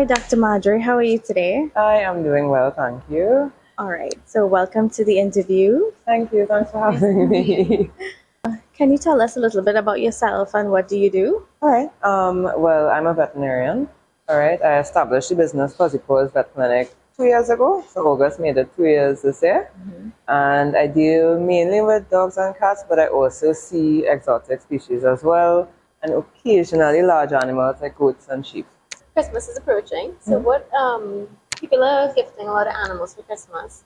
Dr. Madray. How are you today? I am doing well, thank you. All right, so welcome to the interview. Thank you, thanks for having me. Can you tell us a little bit about yourself and what do you do? All right, well, I'm a veterinarian. All right, I established the business Fuzzy Paws Veterinary Clinic 2 years ago. So August made it 2 years this year. And I deal mainly with dogs and cats, but I also see exotic species as well, and occasionally large animals like goats and sheep. Christmas is approaching, so what people are gifting a lot of animals for Christmas.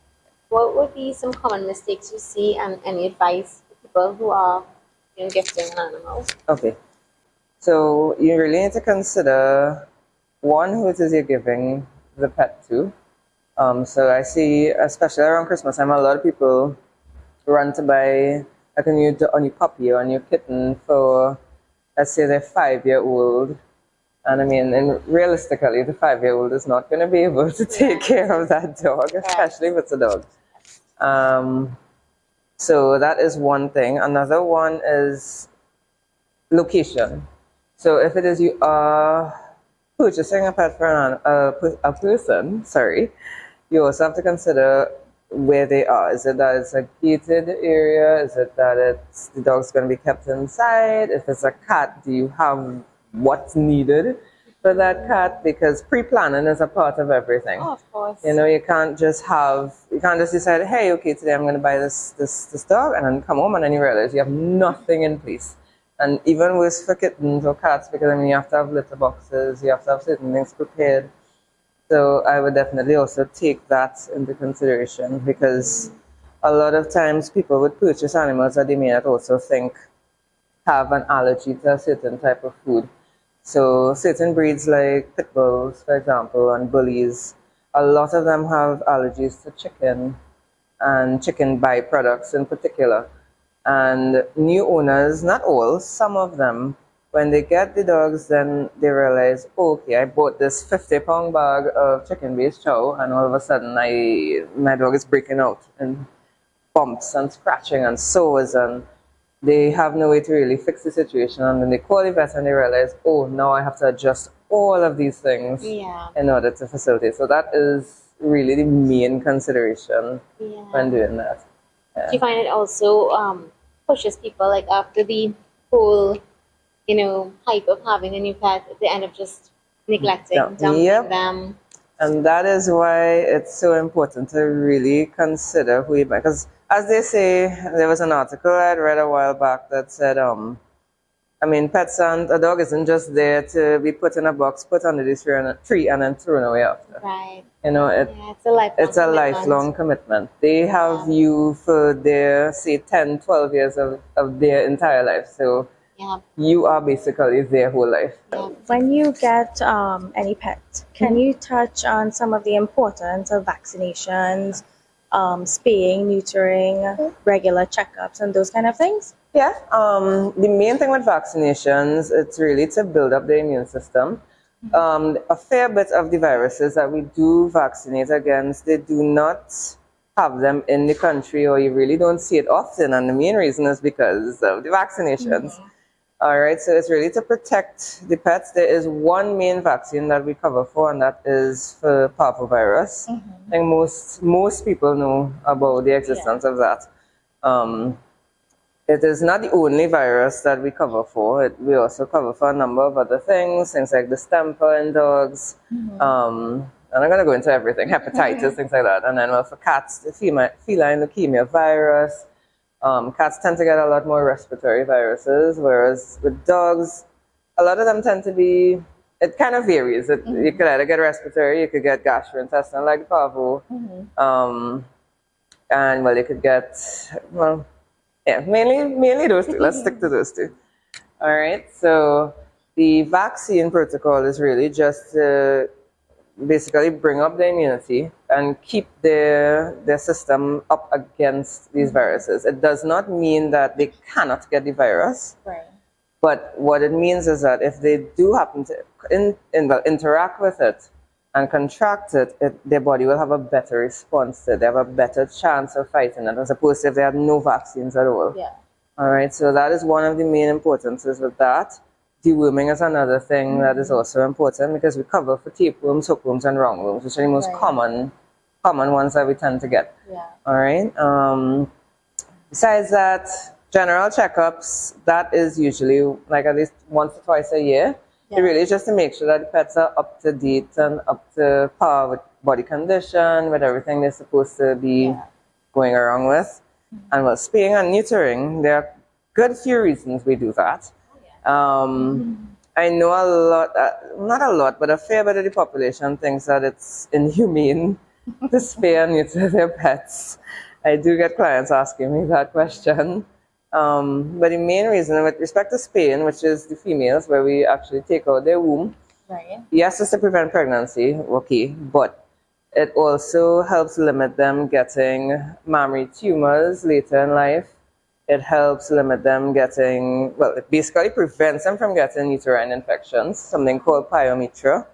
What would be some common mistakes you see, and any advice for people who are gifting an animal? Okay, so you really need to consider one, who it is you're giving the pet to. So I see, especially around Christmas time, a lot of people run to buy like a new puppy or a new kitten for, let's say, their 5-year-old. And I mean, and realistically, the 5-year-old is not going to be able to take care of that dog, especially if it's a dog. So that is one thing. Another one is location. So if it is you are purchasing a pet for a person, you also have to consider where they are. Is it that it's a gated area? Is it that the dog's going to be kept inside? If it's a cat, do you have what's needed for that cat? Because pre-planning is a part of everything. Oh, of course. You can't just decide, hey, okay, today I'm going to buy this dog, and then come home and then you realize you have nothing in place. And even worse for kittens or cats, because I mean, you have to have litter boxes, you have to have certain things prepared. So I would definitely also take that into consideration, because a lot of times people would purchase animals that they may not also think have an allergy to a certain type of food. So certain breeds like pit bulls, for example, and bullies, a lot of them have allergies to chicken and chicken byproducts in particular. And new owners, not all, some of them, when they get the dogs, then they realize, okay, I bought this 50-pound bag of chicken-based chow, and all of a sudden my dog is breaking out in bumps and scratching and sores, and they have no way to really fix the situation. And then they call the vet and they realize, oh, now I have to adjust all of these things in order to facilitate. So that is really the main consideration when doing that. Do you find it also pushes people, like after the whole hype of having a new pet, they end up just neglecting, dumping them? And that is why it's so important to really consider who you buy. Because as they say, there was an article I read a while back that said, pets and a dog isn't just there to be put in a box, put under this tree and then thrown away after. Right. It's a lifelong commitment. They have you for their, say, 10, 12 years of their entire life. So you are basically their whole life. When you get any pet, can you touch on some of the importance of vaccinations, spaying, neutering, regular checkups, and those kind of things? Yeah. The main thing with vaccinations, it's really to build up the immune system. A fair bit of the viruses that we do vaccinate against, they do not have them in the country, or you really don't see it often. And the main reason is because of the vaccinations. All right, so it's really to protect the pets. There is one main vaccine that we cover for, and that is for parvovirus. I think most people know about the existence of that. It is not the only virus that we cover for. We also cover for a number of other things like distemper in dogs. And I'm going to go into everything, hepatitis, things like that. And then for cats, the feline leukemia virus. Cats tend to get a lot more respiratory viruses, whereas with dogs, a lot of them tend to be, it kind of varies. You could either get respiratory, you could get gastrointestinal like parvo, and you could get, mainly those two. Let's stick to those two. All right, so the vaccine protocol is really just to basically bring up the immunity and keep their system up against these viruses. It does not mean that they cannot get the virus, but what it means is that if they do happen to interact with it and contract it, their body will have a better response to it. They have a better chance of fighting it, as opposed to if they had no vaccines at all. All right, so that is one of the main importances with that. deworming is another thing that is also important because we cover for tapeworms, hookworms, and roundworms, which are the most common ones that we tend to get. Yeah. All right. Besides that, general checkups, that is usually like at least once or twice a year. Yeah. It really is just to make sure that the pets are up to date and up to par with body condition, with everything they're supposed to be going around with. And well, spaying and neutering, there are good few reasons we do that. I know a lot, not a lot, but a fair bit of the population thinks that it's inhumane to spay and neuter their pets. I do get clients asking me that question. But the main reason with respect to spaying, which is the females, where we actually take out their womb, yes, it's to prevent pregnancy, okay, but it also helps limit them getting mammary tumors later in life. It helps limit them getting, well, it basically prevents them from getting uterine infections, something called pyometra,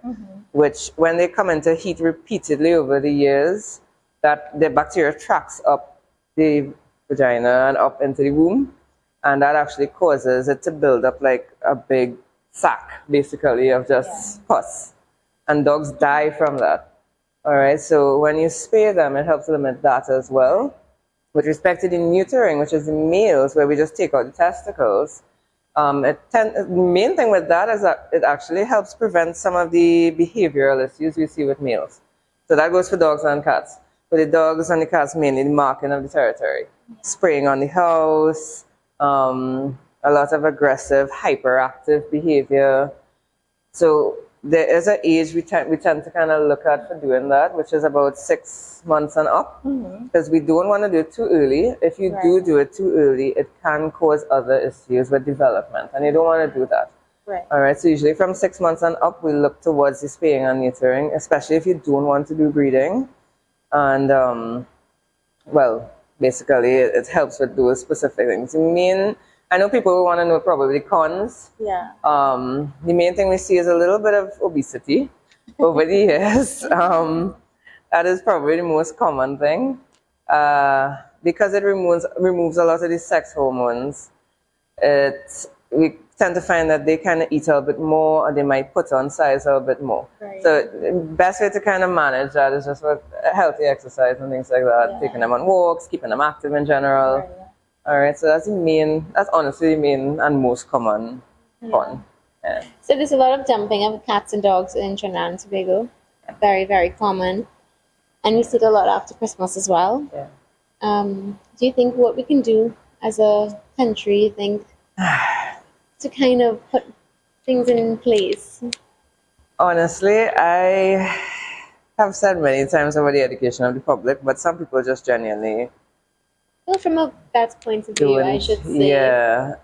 which when they come into heat repeatedly over the years, that the bacteria tracks up the vagina and up into the womb, and that actually causes it to build up like a big sack, basically, of just pus. And dogs die from that. All right, so when you spay them, it helps limit that as well. With respect to the neutering, which is the males, where we just take out the testicles, the main thing with that is that it actually helps prevent some of the behavioral issues we see with males. So that goes for dogs and cats. For the dogs and the cats, mainly the marking of the territory, spraying on the house, a lot of aggressive, hyperactive behavior. So there is an age we tend to kind of look at for doing that, which is about 6 months and up, because we don't want to do it too early. If you do it too early, it can cause other issues with development, and you don't want to do that. All right, so usually from 6 months and up, we look towards the spaying and neutering, especially if you don't want to do breeding. And, well, basically, it helps with those specific things. I know people want to know probably cons. Yeah. The main thing we see is a little bit of obesity over the years. That is probably the most common thing. Because it removes a lot of the sex hormones. We tend to find that they kind of eat a bit more, or they might put on size a bit more. So the best way to kind of manage that is just with healthy exercise and things like that, taking them on walks, keeping them active in general. All right, so that's honestly the main and most common one. Yeah. So there's a lot of dumping of cats and dogs in Trinidad and Tobago. Very, very common. And we see it a lot after Christmas as well. Yeah. Do you think what we can do as a country, you think, to kind of put things in place? Honestly, I have said many times about the education of the public, but some people just genuinely... Well, from a vet's point of view, I should say. Yeah.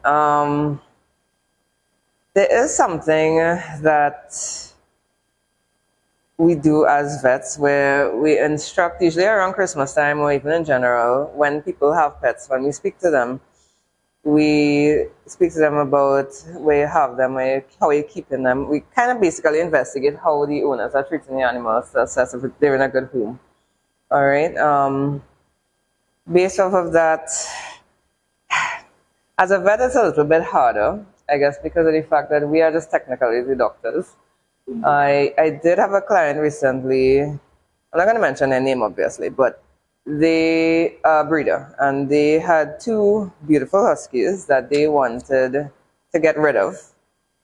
There is something that we do as vets where we instruct, usually around Christmas time or even in general, when people have pets, when we speak to them, we speak to them about where you have them, how you're keeping them. We kind of basically investigate how the owners are treating the animals to assess if they're in a good home. All right. Based off of that, as a vet, it's a little bit harder, I guess, because of the fact that we are just technically the doctors. I did have a client recently, I'm not going to mention their name, obviously, but they are a breeder, and they had 2 beautiful huskies that they wanted to get rid of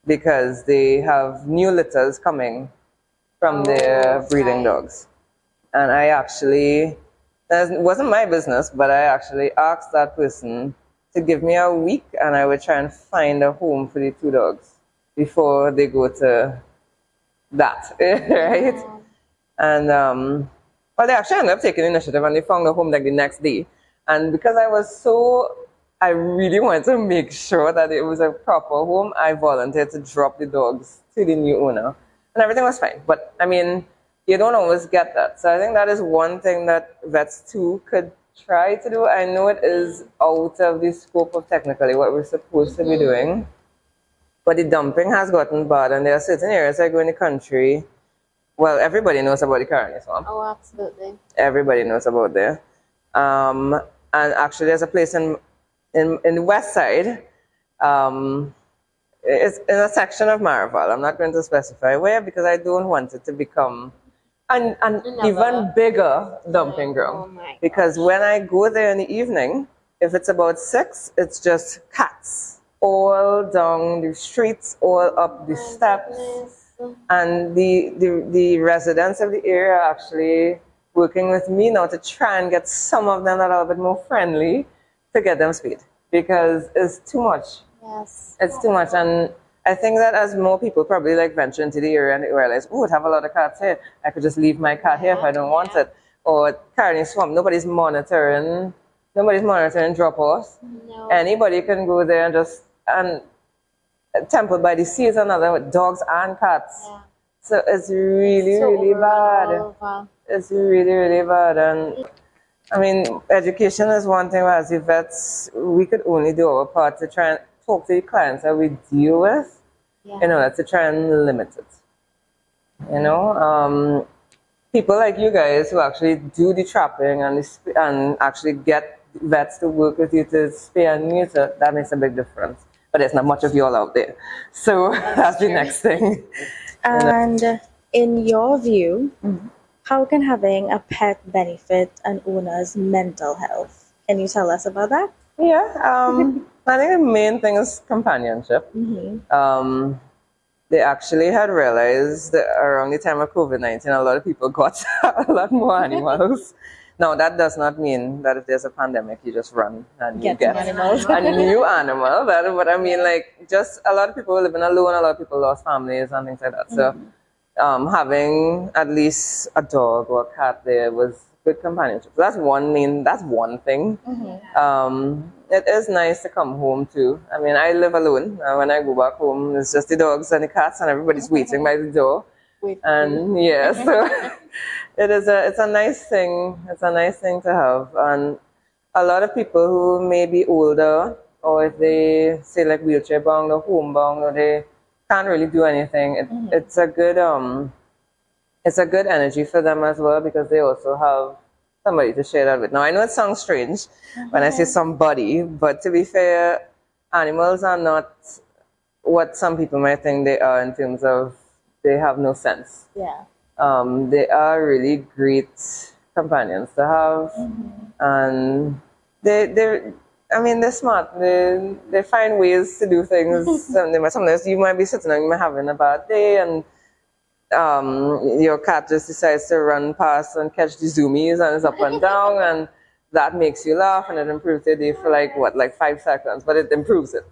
because they have new litters coming from their breeding dogs. And I actually... It wasn't my business, but I actually asked that person to give me a week, and I would try and find a home for the 2 dogs before they go to that, right? And, well, they actually ended up taking initiative, and they found a home like the next day. And because I really wanted to make sure that it was a proper home, I volunteered to drop the dogs to the new owner. And everything was fine. But, I mean... you don't always get that. So I think that is one thing that vets too could try to do. I know it is out of the scope of technically what we're supposed to be doing, but the dumping has gotten bad, and there are certain areas I go in the country. Well, everybody knows about the Caroni Swamp. Oh, absolutely. Everybody knows about there. And actually, there's a place in the west side. it's in a section of Maraval. I'm not going to specify where because I don't want it to become an even bigger dumping ground. Oh my Because when I go there in the evening, if it's about 6, it's just cats all down the streets, all up the steps. And the residents of the area are actually working with me now to try and get some of them a little bit more friendly to get them spayed because it's too much. Yes. It's too much. And I think that as more people probably like venture into the area and they realize, oh, it have a lot of cats here. I could just leave my cat here if I don't want it. Or Carney Swamp, nobody's monitoring drop-offs. No. Anybody can go there and just, and Temple by the Sea is another with dogs and cats. Yeah. So it's really, really bad. It's really, really bad. And I mean, education is one thing, but as the vets, we could only do our part to try and talk to the clients that we deal with, in order to try and limit it. You know, people like you guys who actually do the trapping and actually get vets to work with you to spay and neuter, that makes a big difference. But there's not much of you all out there. So that's the next thing. And in your view, how can having a pet benefit an owner's mental health? Can you tell us about that? Yeah, I think the main thing is companionship. They actually had realized that around the time of COVID-19, a lot of people got a lot more animals. Now, that does not mean that if there's a pandemic, you just run and you get animals. a new animal. That's what I mean. Like, just a lot of people living alone, a lot of people lost families and things like that. So, having at least a dog or a cat there was good companionship. So that's one thing. It is nice to come home too. I mean, I live alone. When I go back home, it's just the dogs and the cats, and everybody's waiting by the door. And yeah, so it's a nice thing. It's a nice thing to have. And a lot of people who may be older, or if they say like wheelchair bound or homebound, or they can't really do anything, it's a good energy for them as well, because they also have somebody to share that with. Now, I know it sounds strange when I say somebody, but to be fair, animals are not what some people might think they are in terms of they have no sense. Yeah. They are really great companions to have, and they're smart. They find ways to do things. Sometimes you might be sitting and you might having a bad day, and your cat just decides to run past and catch the zoomies and is up and down, and that makes you laugh, and it improves your day for like 5 seconds, but it improves it.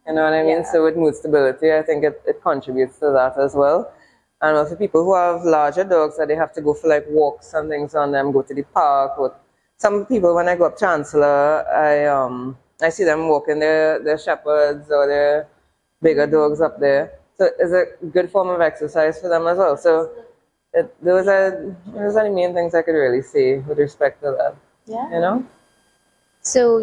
You know what I mean? So with mood stability, I think it contributes to that as well. And also people who have larger dogs that they have to go for like walks and things on them, go to the park. Or some people, when I go up Chancellor, I see them walking their shepherds or their bigger dogs up there. So it's a good form of exercise for them as well. So those are the main things I could really say with respect to that. Yeah. You know? So,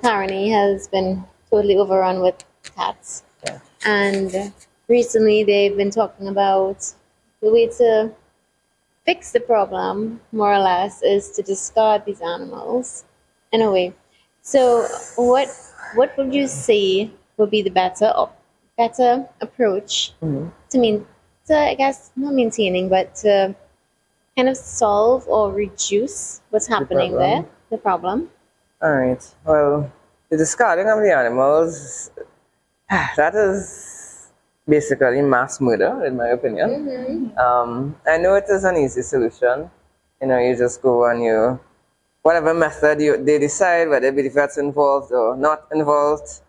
Carney has been totally overrun with cats. Yeah. And recently they've been talking about the way to fix the problem, more or less, is to discard these animals in a way. So what would you say would be the better approach to I guess not maintaining, but to kind of solve or reduce what's happening there, the problem? All right. Well, the discarding of the animals, that is basically mass murder, in my opinion. I know it is an easy solution. You just go and whatever method they decide, whether it be the vets involved or not involved,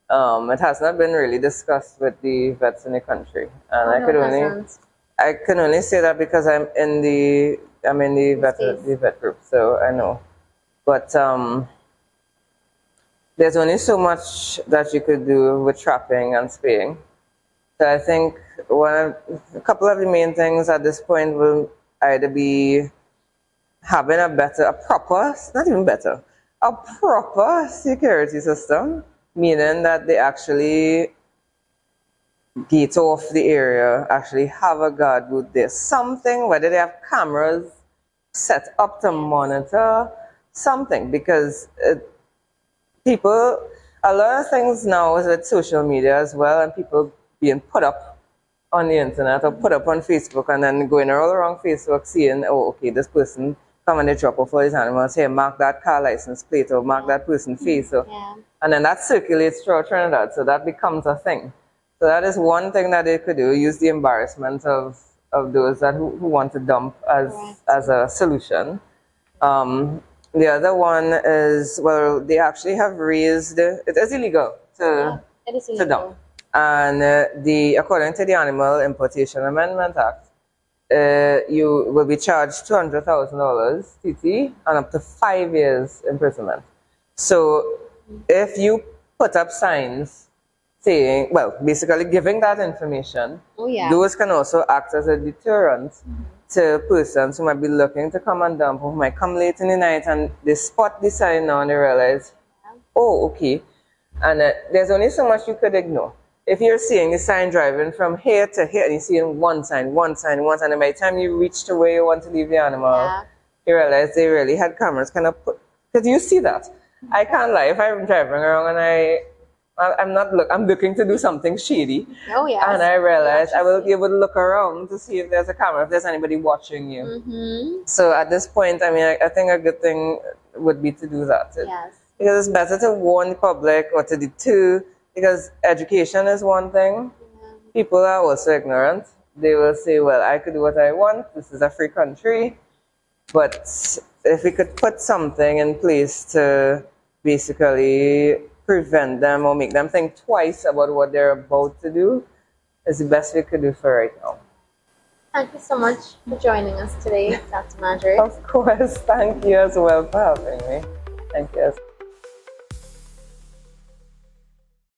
it has not been really discussed with the vets in the country. And I can only say that because I'm in the vet group, so I know. But there's only so much that you could do with trapping and spaying. So I think a couple of the main things at this point will either be having a proper security system, meaning that they actually gate off the area, actually have a guard booth there, something, whether they have cameras set up to monitor something, because a a lot of things now is with social media as well, and people being put up on the internet or put up on Facebook, and then going all around Facebook seeing, oh, okay, this person come and they drop off all these animals here, mark that car license plate or mark that person's face. So, and then that circulates throughout Trinidad, so that becomes a thing. So that is one thing that they could do, use the embarrassment of those who want to dump as a solution. The other one is, well, they actually have raised, it is illegal to dump. And according to the Animal Importation Amendment Act, you will be charged $200,000 TT and up to 5 years imprisonment. So if you put up signs saying, well, basically giving that information, those can also act as a deterrent to persons who might be looking to come and dump, who might come late in the night and they spot the sign now and they realize, oh, okay. And there's only so much you could ignore. If you're seeing the sign driving from here to here and you're seeing one sign, and by the time you reach to where you want to leave the animal, you realize they really had cameras kind of put, because you see that. I can't lie, if I'm driving around and I'm looking to do something shady. Oh, yeah. And I realize I will be able to look around to see if there's a camera, if there's anybody watching you. So at this point, I mean, I think a good thing would be to do that. Because it's better to warn the public or to deter, because education is one thing. People are also ignorant. They will say, well, I could do what I want. This is a free country. But if we could put something in place to basically prevent them or make them think twice about what they're about to do, is the best we could do for right now. Thank you so much for joining us today, Dr. Madray. Of course, thank you as well for having me. Thank you.